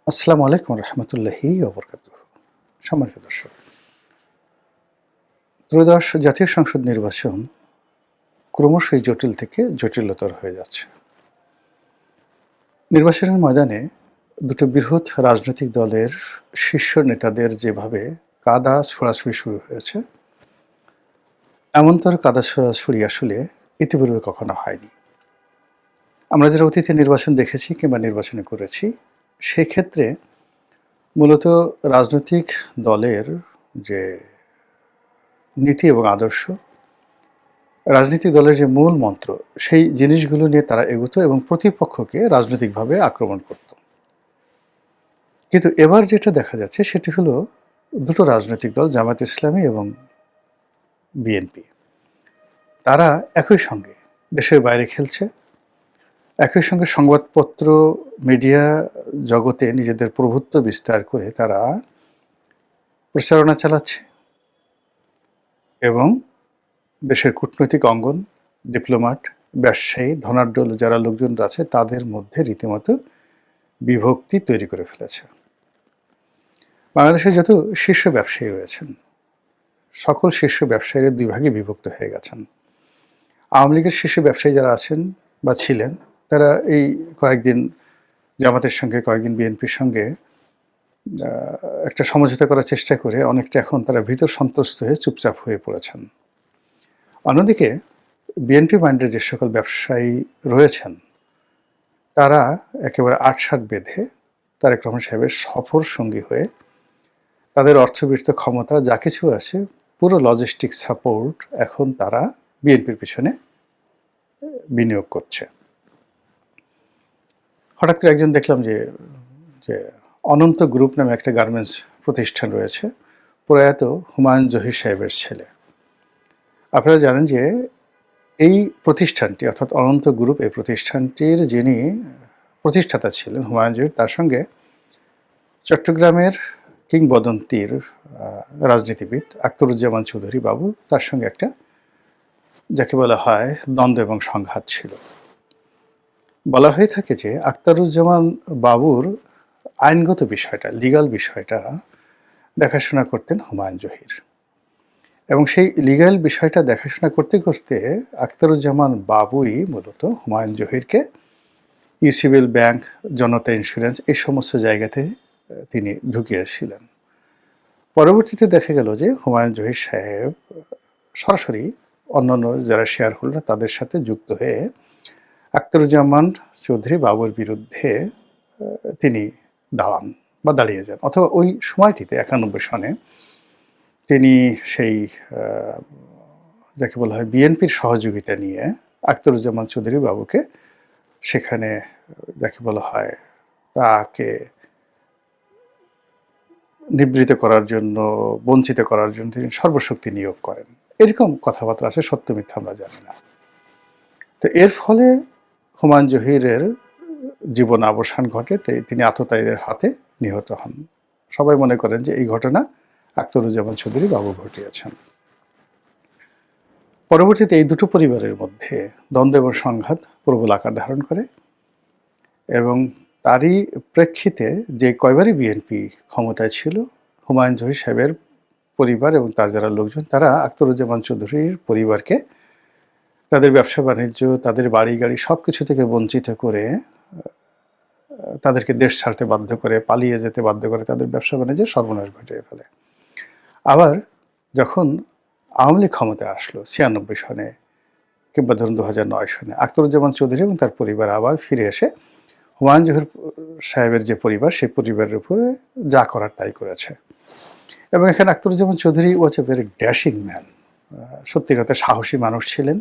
আসসালামু আলাইকুম রহমতুল্লাহি ওবরকাতুহ। সম্মানিত দর্শক, ত্রয়োদশ জাতীয় সংসদ নির্বাচন ক্রমশই জটিল থেকে জটিলতর হয়ে যাচ্ছে। নির্বাচনের ময়দানে দুটো বৃহৎ রাজনৈতিক দলের শীর্ষ নেতাদের যেভাবে কাদা ছোড়াছুড়ি শুরু হয়েছে, এমনতর কাদা ছোড়াছুড়ি আসলে ইতিপূর্বে কখনো হয়নি। আমরা যারা অতীতে নির্বাচন দেখেছি কিংবা নির্বাচনে করেছি, সেক্ষেত্রে মূলত রাজনৈতিক দলের যে নীতি এবং আদর্শ, রাজনৈতিক দলের যে মূল মন্ত্র, সেই জিনিসগুলো নিয়ে তারা এগোতো এবং প্রতিপক্ষকে রাজনৈতিকভাবে আক্রমণ করত। কিন্তু এবার যেটা দেখা যাচ্ছে সেটি হলো দুটো রাজনৈতিক দল, জামায়াত ইসলামী এবং বিএনপি, তারা একই সঙ্গে দেশের বাইরে খেলছে, একই সঙ্গে সংবাদপত্র, মিডিয়া জগতে নিজেদের প্রভুত্ব বিস্তার করে তারা প্রচারণা চালাচ্ছে এবং দেশের কূটনৈতিক অঙ্গন, ডিপ্লোম্যাট, ব্যবসায়ী, ধনাঢ্য যারা লোকজনরা আছে তাদের মধ্যে রীতিমতো বিভক্তি তৈরি করে ফেলেছে। বাংলাদেশে যত শীর্ষ ব্যবসায়ী রয়েছেন, সকল শীর্ষ ব্যবসায়ীরা দুই ভাগে বিভক্ত হয়ে গেছেন। আওয়ামী লীগের শীর্ষ ব্যবসায়ী যারা আছেন বা ছিলেন, তারা এই কয়েকদিন জামাতের সঙ্গে, কয়েকদিন বিএনপির সঙ্গে একটা সমঝোতা করার চেষ্টা করে অনেকটা এখন তারা ভীত সন্ত্রস্ত হয়ে চুপচাপ হয়ে পড়েছেন। অন্যদিকে বিএনপি মাইন্ডের যে সকল ব্যবসায়ী রয়েছেন, তারা একেবারে আটসাট বেঁধে তারেক রহমান সাহেবের সফর সঙ্গী হয়ে তাদের অর্থবিত্ত ক্ষমতা যা কিছু আছে, পুরো লজিস্টিক সাপোর্ট এখন তারা বিএনপির পিছনে বিনিয়োগ করছে। হঠাৎ করে একজন দেখলাম যে যে অনন্ত গ্রুপ নামে একটা গার্মেন্টস প্রতিষ্ঠান রয়েছে, প্রয়াত হুমায়ুন জহির সাহেবের ছেলে। আপনারা জানেন যে এই প্রতিষ্ঠানটি অর্থাৎ অনন্ত গ্রুপ, এই প্রতিষ্ঠানটির যিনি প্রতিষ্ঠাতা ছিলেন হুমায়ুন জহির, তার সঙ্গে চট্টগ্রামের কিংবদন্তির রাজনীতিবিদ আখতারুজ্জামান চৌধুরী বাবু, তার সঙ্গে একটা যাকে বলা হয় দ্বন্দ্ব এবং সংঘাত ছিল। বলা হয়ে থাকে যে আখতারুজ্জামান বাবুর আইনগত বিষয়টা, লিগাল বিষয়টা দেখাশোনা করতেন হুমায়ুন জহির, এবং সেই লিগ্যাল বিষয়টা দেখাশোনা করতে করতে আখতারুজ্জামান বাবুই মূলত হুমায়ুন জহিরকে ইউসিবিএল ব্যাংক, জনতা ইন্স্যুরেন্স, এই সমস্ত জায়গাতে তিনি ঢুকিয়েছিলেন। পরবর্তীতে দেখা গেল যে হুমায়ুন জহির সাহেব সরাসরি অন্যান্য যারা শেয়ার হোল্ডার তাদের সাথে যুক্ত হয়ে আখতারুজ্জামান চৌধুরী বাবুর বিরুদ্ধে তিনি দাঁড়ান বা দাঁড়িয়ে যান, অথবা ওই সময়টিতে 91 সনে তিনি সেই যাকে বলা হয় বিএনপির সহযোগিতা নিয়ে আখতারুজ্জামান চৌধুরী বাবুকে সেখানে যাকে বলা হয় তাকে নিবৃত করার জন্য, বঞ্চিত করার জন্য তিনি সর্বশক্তি নিয়োগ করেন। এরকম কথাবার্তা আছে, সত্য মিথ্যা আমরা জানি না। তো এর ফলে হুমায়ুন জহিরের জীবন অবসান ঘটে, তিনি আততায়ীদের হাতে নিহত হন। সবাই মনে করেন যে এই ঘটনা আখতারুজ্জামান চৌধুরী বাবু ঘটিয়েছেন। পরবর্তীতে এই দুটো পরিবারের মধ্যে দ্বন্দ্ব এবং সংঘাত প্রবল আকার ধারণ করে এবং তারই প্রেক্ষিতে যে কয়বারই বিএনপি ক্ষমতায় ছিল, হুমায়ুন জহির সাহেবের পরিবার এবং তার যারা লোকজন, তারা আখতারুজ্জামান চৌধুরীর পরিবারকে তাদের ব্যবসা বাণিজ্য, তাদের বাড়ি গাড়ি সব কিছু থেকে বঞ্চিত করে, তাদেরকে দেশ ছাড়তে বাধ্য করে, পালিয়ে যেতে বাধ্য করে, তাদের ব্যবসা বাণিজ্যের সর্বনাশ ঘটিয়ে ফেলে। আবার যখন আওয়ামী লীগ ক্ষমতায় আসলো 96 সনে কিংবা ধরুন 2009 সনে, আখতারুজ্জামান চৌধুরী এবং তার পরিবার আবার ফিরে এসে হুমায়ুন জহির সাহেবের যে পরিবার, সেই পরিবারের উপরে যা করার তাই করেছে। এবং এখানে আখতারুজ্জামান চৌধুরী ওয়াজ এ ভেরি ড্যাশিং ম্যান, সত্যিকারের সাহসী মানুষ ছিলেন,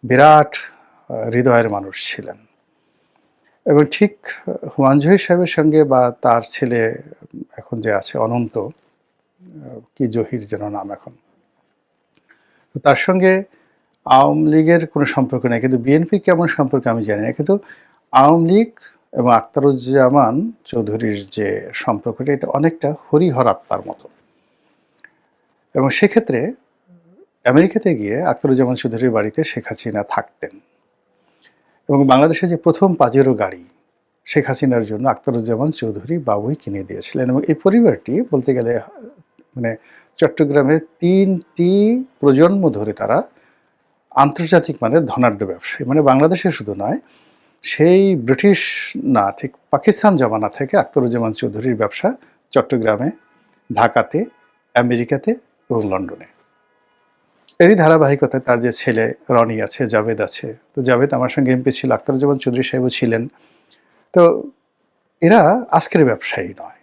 বিরাট হৃদয়ের মানুষ ছিলেন। এবং ঠিক হুমায়ুন জহির সাহেবের সঙ্গে বা তার ছেলে এখন যে আছে অনন্ত, কি জহির যেন নাম এখন, তার সঙ্গে আওয়ামী লীগের কোনো সম্পর্ক নেই, কিন্তু বিএনপি কেমন সম্পর্ক আমি জানি না, কিন্তু আওয়ামী লীগ এবং আখতারুজ্জামান চৌধুরীর যে সম্পর্কটা, এটা অনেকটা হরিহর আত্মার মতো। এবং সেক্ষেত্রে আমেরিকাতে গিয়ে আখতারুজ্জামান চৌধুরীর বাড়িতে শেখ হাসিনা থাকতেন এবং বাংলাদেশে যে প্রথম পাজেরো গাড়ি, শেখ হাসিনার জন্য আখতারুজ্জামান চৌধুরী বাবুই কিনে দিয়েছিলেন এবং এই পরিবারটি বলতে গেলে মানে চট্টগ্রামে ৩টি প্রজন্ম ধরে তারা আন্তর্জাতিক মানের ধনাঢ্য ব্যবসায়ী, মানে বাংলাদেশে শুধু নয়, সেই ব্রিটিশ না ঠিক পাকিস্তান জমানা থেকে আখতারুজ্জামান চৌধুরীর ব্যবসা চট্টগ্রামে, ঢাকাতে, আমেরিকাতে এবং লন্ডনে। এরই ধারাবাহিকতায় তার যে ছেলে রনি আছে, জাভেদ আছে, তো জাভেদ আমার সঙ্গে এমপি ছিল, আখতারুজ্জামান চৌধুরী সাহেবও ছিলেন। তো এরা আজকের ব্যবসায়ী নয়,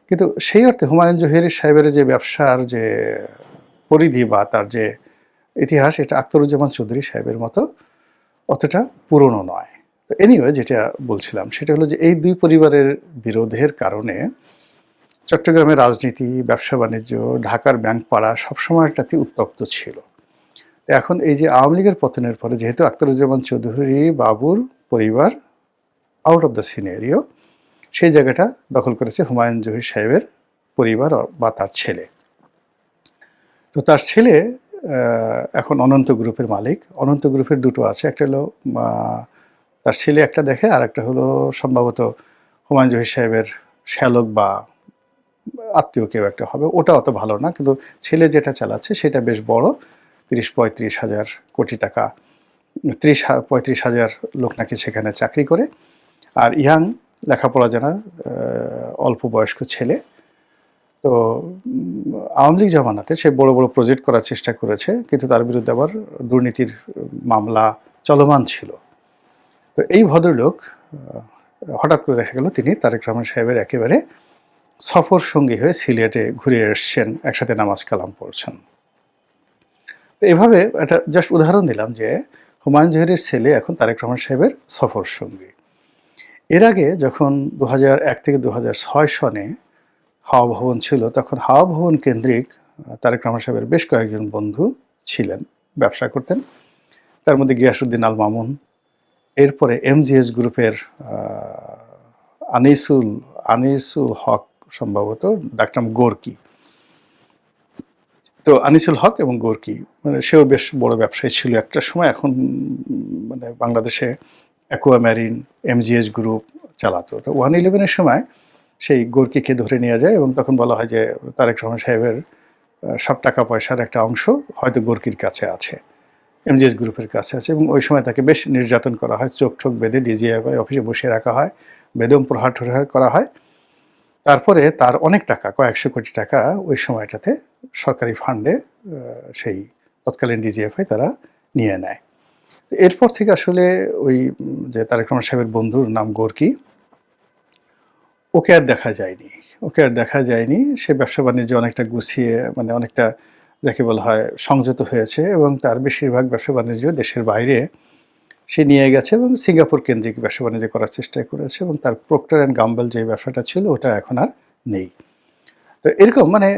কিন্তু সেই অর্থে হুমায়ুন জহির সাহেবের যে ব্যবসার যে পরিধি বা তার যে ইতিহাস, এটা আখতারুজ্জামান চৌধুরী সাহেবের মতো অতটা পুরনো নয়। তো এনিওয়ে, যেটা বলছিলাম সেটা হলো যে এই দুই পরিবারের বিরোধের কারণে চট্টগ্রামের রাজনীতি, ব্যবসা বাণিজ্য, ঢাকার ব্যাংক পাড়া সবসময়টাতে উত্তপ্ত ছিল। এখন এই যে আওয়ামী লীগের পতনের পরে যেহেতু আখতারুজ্জামান চৌধুরী বাবুর পরিবার আউট অফ দ্য সিনেরিও, সেই জায়গাটা দখল করেছে হুমায়ুন জহির সাহেবের পরিবার বা তার ছেলে। তো তার ছেলে এখন অনন্ত গ্রুপের মালিক। অনন্ত গ্রুপের দুটো আছে, একটা হলো তার ছেলে একটা দেখে, আর একটা হলো সম্ভবত হুমায়ুন জহির সাহেবের শ্যালক বা আত্মীয় কেউ একটা হবে, ওটা অত ভালো না, কিন্তু ছেলে যেটা চালাচ্ছে সেটা বেশ বড়, ৩০-৩৫ হাজার কোটি টাকা, ৩০-৩৫ হাজার লোক নাকি সেখানে চাকরি করে। আর ইয়াং, লেখাপড়া জানা, অল্প বয়স্ক ছেলে। তো আওয়ামী লীগ জমানাতে সে বড় বড় প্রজেক্ট করার চেষ্টা করেছে, কিন্তু তার বিরুদ্ধে আবার দুর্নীতির মামলা চলমান ছিল। তো এই ভদ্রলোক হঠাৎ করে দেখা গেল তিনি তারেক রহমান সাহেবের একেবারে সফর সঙ্গী হয়ে সিলেটে ঘুরে এসছেন, একসাথে নামাজ কালাম পড়ছেন। তো এভাবে একটা জাস্ট উদাহরণ দিলাম যে হুমায়ুন জহিরের ছেলে এখন তারেক রহমান সাহেবের সফর সঙ্গী। এর আগে যখন ২০০১ থেকে ২০০৬ সনে হাওয়া ভবন ছিল, তখন হাওয়া ভবন কেন্দ্রিক তারেক রহমান সাহেবের বেশ কয়েকজন বন্ধু ছিলেন, ব্যবসা করতেন। তার মধ্যে গিয়াসউদ্দিন আল মামুন, এরপরে এমজিএস গ্রুপের আনিসুল হক, সম্ভবত ডাকনাম গোর্কি। তো আনিসুল হক এবং গোর্কি, মানে সেও বেশ বড় ব্যবসায়ী ছিল একটা সময়। এখন মানে বাংলাদেশে অ্যাকোয়া ম্যারিন, এমজিএস গ্রুপ চালাতো। তো 111-এর সময় সেই গোর্কিকে ধরে নিয়ে যায় এবং তখন বলা হয় যে তারেক রহমান সাহেবের সব টাকা পয়সার একটা অংশ হয়তো গোর্কির কাছে আছে, এমজিএস গ্রুপের কাছে আছে। এবং ওই সময় তাকে বেশ নির্যাতন করা হয়, চোখ ঠোক বেঁধে ডিজিএফআই অফিসে বসিয়ে রাখা হয়, বেদম প্রহার টহার করা হয়। তারপরে তার অনেক টাকা, কয়েকশো কোটি টাকা ওই সময়টাতে সরকারি ফান্ডে সেই তৎকালীন ডিজিএফআই তারা নিয়ে নেয়। এরপর থেকে আসলে ওই যে তারেক রহমান সাহেবের বন্ধুর নাম গোর্কি, ওকে আর দেখা যায়নি। সে ব্যবসা বাণিজ্য অনেকটা গুছিয়ে, মানে অনেকটা যাকে বলা হয় সংযত হয়েছে এবং তার বেশিরভাগ ব্যবসা বাণিজ্য দেশের বাইরে সে নিয়ে গেছে এবং সিঙ্গাপুর কেন্দ্রিক ব্যবসা বাণিজ্য করার চেষ্টা করেছে এবং তার প্রক্টর অ্যান্ড গাম্বল যে ব্যবসাটা ছিল ওটা এখন আর নেই। তো এরকম মানে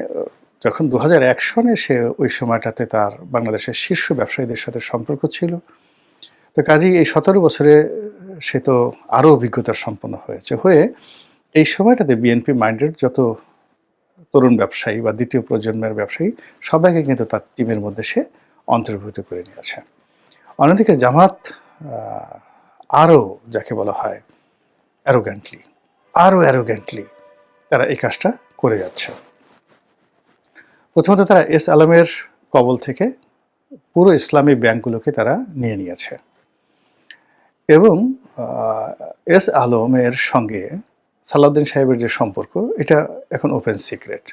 যখন ২০০১ সনে সে ওই সময়টাতে তার বাংলাদেশের শীর্ষ ব্যবসায়ীদের সাথে সম্পর্ক ছিল। তো কাজেই এই ১৭ বছরে সে তো আরও অভিজ্ঞতা সম্পন্ন হয়ে এই সময়টাতে বিএনপি মাইন্ডেড যত তরুণ ব্যবসায়ী বা দ্বিতীয় প্রজন্মের ব্যবসায়ী সবাইকে কিন্তু তার টিমের মধ্যে সে অন্তর্ভুক্ত করে নিয়েছে। অন্যদিকে জামাত আরও যাকে বলা হয় অ্যারোগ্যান্টলি তারা এই কাজটা করে যাচ্ছে। প্রথমত তারা এস আলমের কবল থেকে পুরো ইসলামী ব্যাংকগুলোকে তারা নিয়ে নিয়েছে এবং এস আলমের সঙ্গে সালাউদ্দিন সাহেবের যে সম্পর্ক, এটা এখন ওপেন সিক্রেট।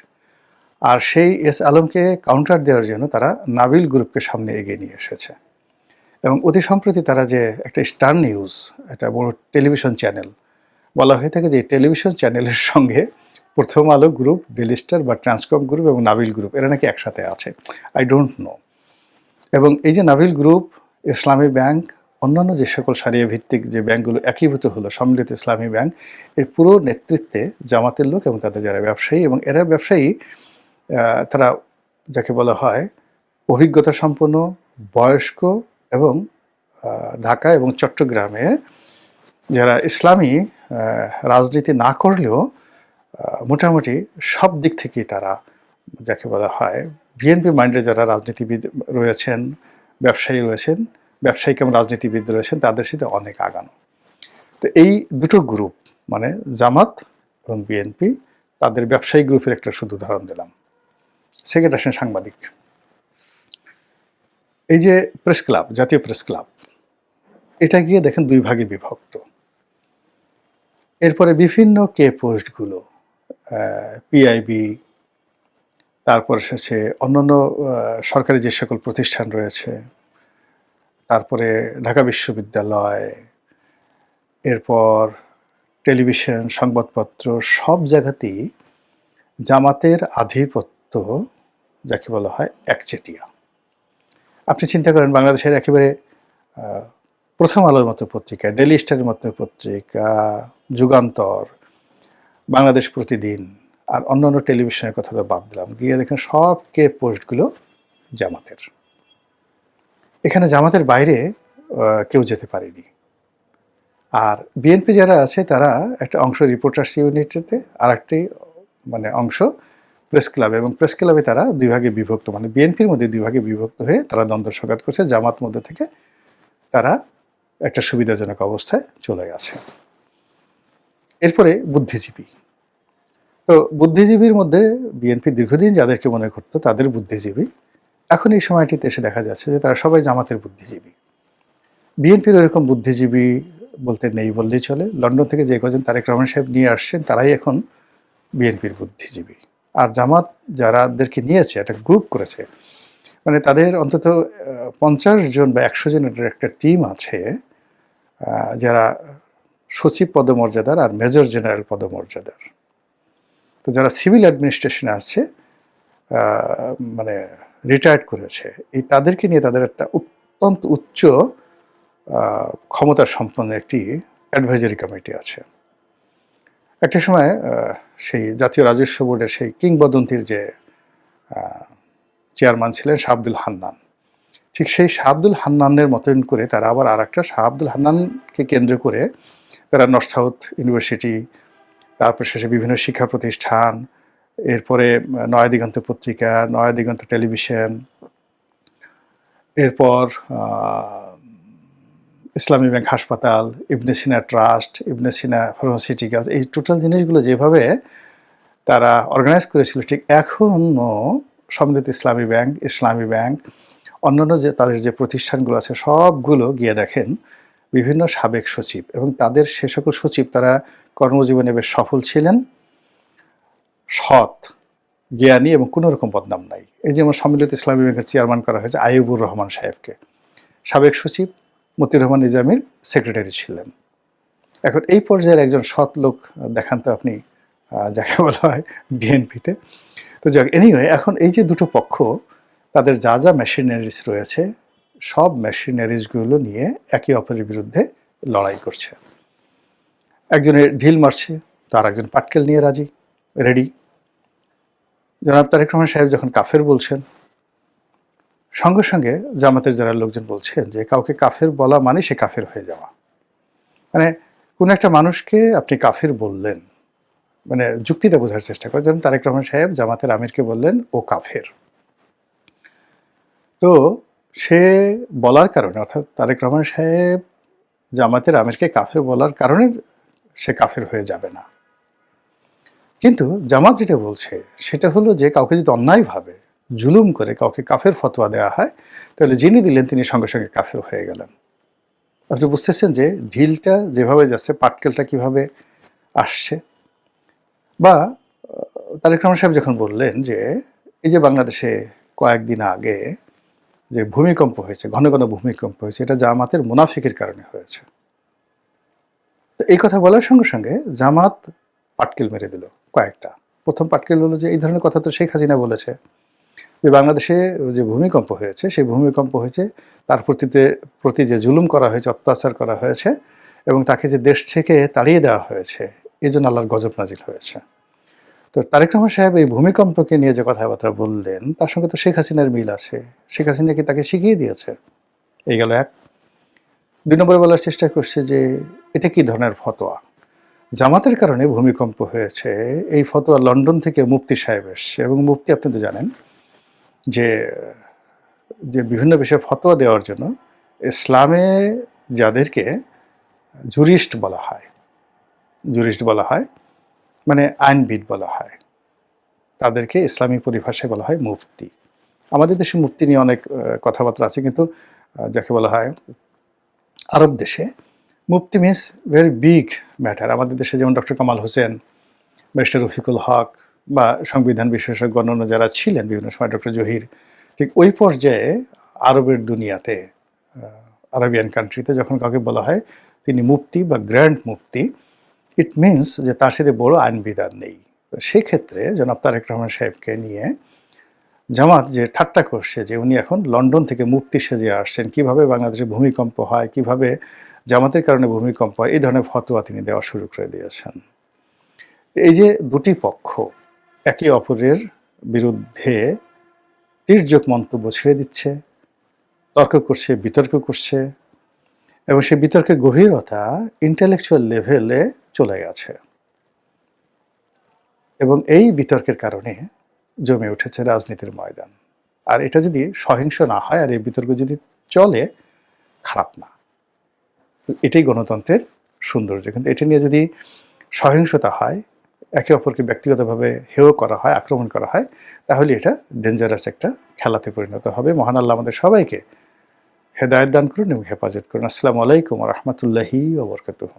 আর সেই এস আলমকে কাউন্টার দেওয়ার জন্য তারা নাবিল গ্রুপকে সামনে এগিয়ে নিয়ে এসেছে এবং অতি সম্প্রতি তারা যে একটা স্টার নিউজ, একটা বড় টেলিভিশন চ্যানেল, বলা হয়ে থাকে যে টেলিভিশন চ্যানেলের সঙ্গে প্রথম আলো গ্রুপ, ডেইলি স্টার বা ট্রান্সকম গ্রুপ এবং নাবিল গ্রুপ এরা নাকি একসাথে আছে। I don't know. এবং এই যে নাবিল গ্রুপ, ইসলামী ব্যাংক, অন্যান্য যে সকল সারিয়া ভিত্তিক যে ব্যাংকগুলো একীভূত হলো সম্মিলিত ইসলামী ব্যাংক, এর পুরো নেতৃত্বে জামাতের লোক এবং তাদের যারা ব্যবসায়ী, এবং এরা ব্যবসায়ী তারা যাকে বলা হয় অভিজ্ঞতা সম্পন্ন, বয়স্ক এবং ঢাকা এবং চট্টগ্রামে যারা ইসলামী রাজনীতি না করলেও মোটামুটি সব দিক থেকেই তারা যাকে বলা হয় বিএনপি মাইন্ডে যারা রাজনীতিবিদ রয়েছেন, ব্যবসায়ী রয়েছেন, ব্যবসায়িক এবং রাজনীতিবিদ রয়েছেন, তাদের সাথে অনেক আগানো। তো তো এই দুটো গ্রুপ মানে জামাত এবং বিএনপি, তাদের ব্যবসায়ী গ্রুপের একটা শুধু উদাহরণ দিলাম। সেকেন্ড আসেন সাংবাদিক। এই যে প্রেস ক্লাব, জাতীয় প্রেস ক্লাব, এটা গিয়ে দেখেন দুই ভাগে বিভক্ত। এরপরে বিভিন্ন কে পোস্টগুলো, পিআইবি, তারপর শেষে অন্যান্য সরকারি যে সকল প্রতিষ্ঠান রয়েছে, তারপরে ঢাকা বিশ্ববিদ্যালয়, এরপর টেলিভিশন, সংবাদপত্র, সব জায়গাতেই জামাতের আধিপত্য যাকে বলা হয় একচেটিয়া। আপনি চিন্তা করেন বাংলাদেশের একেবারে প্রথম আলোর মতো পত্রিকা, ডেইলি স্টারের মতো পত্রিকা, যুগান্তর, বাংলাদেশ প্রতিদিন আর অন্যান্য টেলিভিশনের কথা তো বাদ দিলাম, গিয়ে দেখেন সব কে পোস্টগুলো জামাতের। এখানে জামাতের বাইরে কেউ যেতে পারেনি। আর বিএনপি যারা আছে তারা একটা অংশ রিপোর্টার্স ইউনিটিতে, আর একটি মানে অংশ প্রেস ক্লাবে, এবং প্রেস ক্লাবে তারা দুই ভাগে বিভক্ত, মানে বিএনপির মধ্যে দুই ভাগে বিভক্ত হয়ে তারা দ্বন্দ্ব সংঘাত করছে। জামাত মধ্যে থেকে তারা একটা সুবিধাজনক অবস্থায় চলে গেছে। এরপরে বুদ্ধিজীবী। তো বুদ্ধিজীবীর মধ্যে বিএনপি দীর্ঘদিন যাদেরকে মনে করতো তাদের বুদ্ধিজীবী, এখন এই সময়টিতে এসে দেখা যাচ্ছে যে তারা সবাই জামাতের বুদ্ধিজীবী। বিএনপির ওরকম বুদ্ধিজীবী বলতে নেই বললেই চলে। লন্ডন থেকে যে কজন তারেক রহমান সাহেব নিয়ে আসছেন তারাই এখন বিএনপির বুদ্ধিজীবী। আর জামাত যারাদেরকে নিয়েছে, একটা গ্রুপ করেছে, মানে তাদের অন্তত 50 জন বা 100 জনের একটা টিম আছে, যারা সচিব পদমর্যাদার আর মেজর জেনারেল পদমর্যাদার। তো যারা সিভিল অ্যাডমিনিস্ট্রেশনে আছে, মানে রিটায়ার্ড করেছে, এই তাদেরকে নিয়ে তাদের একটা অত্যন্ত উচ্চ ক্ষমতা সম্পন্ন একটি অ্যাডভাইজারি কমিটি আছে। একটা সময় সেই জাতীয় রাজস্ব বোর্ডের সেই কিংবদন্তির যে চেয়ারম্যান ছিলেন শাহ আব্দুল হান্নান, ঠিক সেই শাহ আব্দুল হান্নানের মতন করে তারা আবার আর একটা শাহ আব্দুল হান্নানকে কেন্দ্র করে তারা নর্থ সাউথ ইউনিভার্সিটি, তারপর শেষে বিভিন্ন শিক্ষা প্রতিষ্ঠান, এরপরে নয়া দিগন্ত পত্রিকা, নয়া দিগন্ত টেলিভিশন, এরপর ইসলামী ব্যাংক হাসপাতাল, ইবনে সিনা ট্রাস্ট, ইবনে সিনা ফার্মাসিউটিক্যালস, এই টোটাল জিনিসগুলো যেভাবে তারা অর্গানাইজ করেছিল, ঠিক এখনও সম্মিলিত ইসলামী ব্যাংক, অন্যান্য যে তাদের যে প্রতিষ্ঠানগুলো আছে সবগুলো গিয়ে দেখেন বিভিন্ন সাবেক সচিব, এবং তাদের সে সকল সচিব তারা কর্মজীবনে বেশ সফল ছিলেন, সৎ, জ্ঞানী এবং কোনো রকম বদনাম নাই। এই যেমন সম্মিলিত ইসলামী ব্যাংকের চেয়ারম্যান করা হয়েছে আইয়ুবুর রহমান সাহেবকে, সাবেক সচিব, মতিউর রহমান নিজামীর সেক্রেটারি ছিলেন। এখন এই পর্যায়ের একজন সৎ লোক দেখান তো আপনি, যাকে বলা হয় বিএনপিতে। তো যাক, এনিওয়ে, এখন এই যে দুটো পক্ষ তাদের যা যা মেশিনারিজ রয়েছে সব মেশিনারিজগুলো নিয়ে একে অপরের বিরুদ্ধে লড়াই করছে। একজনে ঢিল মারছে, তার একজন পাটকেল নিয়ে রেডি। জনাব তারেক রহমান সাহেব যখন কাফের বলছেন, সঙ্গে সঙ্গে জামাতের যারা লোকজন বলছেন যে কাউকে কাফের বলা মানে সে কাফের হয়ে যাওয়া। মানে কোন একটা মানুষকে আপনি কাফের বললেন, মানে যুক্তিটা বোঝার চেষ্টা করেন। যেমন তারেক রহমান সাহেব জামাতের আমিরকে বললেন ও কাফের। তো সে বলার কারণে, অর্থাৎ তারেক রহমান সাহেব জামাতের আমিরকে কাফের বলার কারণে সে কাফের হয়ে যাবে না। কিন্তু জামাত যেটা বলছে সেটা হলো যে কাউকে যদি অন্যায়ভাবে জুলুম করে কাউকে কাফের ফতোয়া দেওয়া হয়, তাহলে যিনি দিলেন তিনি সঙ্গে সঙ্গে কাফের হয়ে গেলেন। আপনি বুঝতেছেন যে ঢিলটা যেভাবে যাচ্ছে, পাটকেলটা কিভাবে আসছে। বা তারেক রহমান সাহেব যখন বললেন যে এই যে বাংলাদেশে কয়েকদিন আগে যে ভূমিকম্প হয়েছে, ঘন ঘন ভূমিকম্প হয়েছে, এটা জামাতের মুনাফিকের কারণে হয়েছে। তো এই কথা বলার সঙ্গে সঙ্গে জামাত পাটকেল মেরে দিল কয়েকটা। প্রথম পাটকেল হলো যে এই ধরনের কথা তো শেখ হাসিনা বলেছে যে বাংলাদেশে যে ভূমিকম্প হয়েছে সেই ভূমিকম্প হয়েছে তার প্রতি যে জুলুম করা হয়েছে, অত্যাচার করা হয়েছে, এবং তাকে যে দেশ থেকে তাড়িয়ে দেওয়া হয়েছে, এই জন্য আল্লাহর গজব নাজিল হয়েছে। তো তারেক রহমান সাহেব এই ভূমিকম্পকে নিয়ে যে কথাবার্তা বললেন তার সঙ্গে তো শেখ হাসিনার মিল আছে। শেখ হাসিনা কি তাকে শিখিয়ে দিয়েছে? এই গেল এক। 2 নম্বরে বলার চেষ্টা করছে যে এটা কি ধরনের ফতোয়া। জামাতের কারণে ভূমিকম্প হয়েছে, এই ফতোয়া লন্ডন থেকে মুফতি সাহেব এসছে, এবং মুফতি আপনি তো জানেন যে যে বিভিন্ন বিষয়ে ফতোয়া দেওয়ার জন্য ইসলামে যাদেরকে জুরিস্ট বলা হয়, মানে আইনবিদ বলা হয়। তাদেরকে ইসলামী পরিভাষায় বলা হয় মুফতি। আমাদের দেশে মুফতি নিয়ে অনেক কথাবার্তা আছে, কিন্তু যাকে বলা হয় আরব দেশে মুফতি মিনস ভেরি বিগ ম্যাটার। আমাদের দেশে যেমন ডক্টর কামাল হোসেন, ব্যারিস্টার রফিকুল হক বা সংবিধান বিশেষজ্ঞ অন্যান্য যারা ছিলেন বিভিন্ন সময়, ডক্টর জহির, ঠিক ওই পর্যায়ে আরবের দুনিয়াতে, আরবিয়ান কান্ট্রিতে যখন কাউকে বলা হয় তিনি মুফতি বা গ্র্যান্ড মুফতি, ইট মিনস যে তার সাথে বড় আইনবিদ আর নেই। তো সেক্ষেত্রে জনাব তারেক রহমান সাহেবকে নিয়ে জামাত যে ঠাট্টা করছে যে উনি এখন লন্ডন থেকে মুফতি সেজে আসছেন, কিভাবে বাংলাদেশে ভূমিকম্প হয়, কিভাবে জামাতের কারণে ভূমিকম্প হয়, এই ধরনের ফতোয়া তিনি দেওয়া শুরু করে দিয়েছেন। এই যে দুটি পক্ষ একে অপরের বিরুদ্ধে তির্যক মন্তব্য ছেড়ে দিচ্ছে, তর্ক করছে, বিতর্ক করছে, এবং সেই বিতর্কের গভীরতা ইন্টেলেকচুয়াল লেভেলে চলে গেছে, এবং এই বিতর্কের কারণে জমে উঠেছে রাজনীতির ময়দান। আর এটা যদি সহিংস না হয় আর এই বিতর্ক যদি চলে, খারাপ না। এটাই গণতন্ত্রের সৌন্দর্য। কিন্তু এটা নিয়ে যদি সহিংসতা হয়, একে অপরকে ব্যক্তিগতভাবে হেয় করা হয়, আক্রমণ করা হয়, তাহলে এটা ডেঞ্জারাস একটা খেলাতে পরিণত হবে। মহান আল্লাহ আমাদের সবাইকে হেদায়েত দান করুন এবং হেফাজত করুন। আসসালামু আলাইকুম ওয়া রাহমাতুল্লাহি ওয়া বারাকাতুহু।